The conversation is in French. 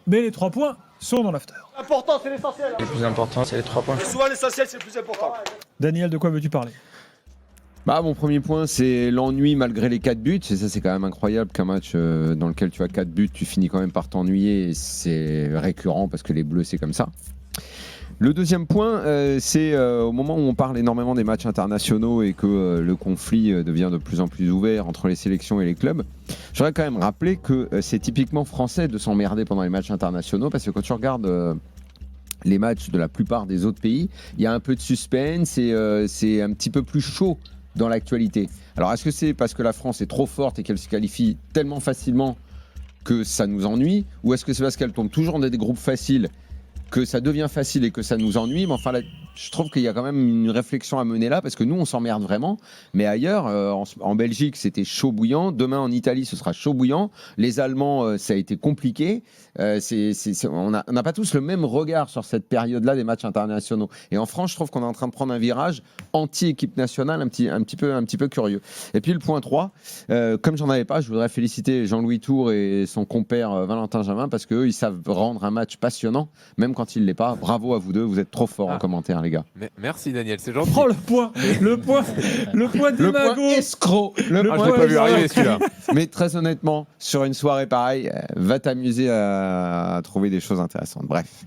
mais les 3 points sont dans l'after. L'important, c'est l'essentiel. Le plus important, c'est les 3 points. Et souvent, l'essentiel, c'est le plus important. Daniel, de quoi veux-tu parler? Mon premier point, c'est l'ennui malgré les 4 buts. Et ça, c'est quand même incroyable qu'un match dans lequel tu as 4 buts, tu finis quand même par t'ennuyer. Et c'est récurrent parce que les Bleus, c'est comme ça. Le deuxième point, c'est au moment où on parle énormément des matchs internationaux et que le conflit devient de plus en plus ouvert entre les sélections et les clubs. Je voudrais quand même rappeler que c'est typiquement français de s'emmerder pendant les matchs internationaux parce que quand tu regardes les matchs de la plupart des autres pays, il y a un peu de suspense et c'est un petit peu plus chaud dans l'actualité. Alors est-ce que c'est parce que la France est trop forte et qu'elle se qualifie tellement facilement que ça nous ennuie, ou est-ce que c'est parce qu'elle tombe toujours dans des groupes faciles que ça devient facile et que ça nous ennuie? Mais enfin, là, je trouve qu'il y a quand même une réflexion à mener là, parce que nous, on s'emmerde vraiment. Mais ailleurs, en Belgique, c'était chaud bouillant. Demain, en Italie, ce sera chaud bouillant. Les Allemands, ça a été compliqué. On n'a pas tous le même regard sur cette période-là des matchs internationaux. Et en France, je trouve qu'on est en train de prendre un virage anti-équipe nationale un petit peu curieux. Et puis le point 3, comme j'en avais pas, je voudrais féliciter Jean-Louis Tour et son compère Valentin Jamin, parce qu'eux, ils savent rendre un match passionnant, même quand il ne l'est pas. Bravo à vous deux, vous êtes trop forts en commentaire, les gars. Merci Daniel, c'est gentil. Oh, le point Le démago. point escroc. Je l'ai pas vu arriver celui-là. Mais très honnêtement, sur une soirée pareille, va t'amuser à trouver des choses intéressantes. Bref.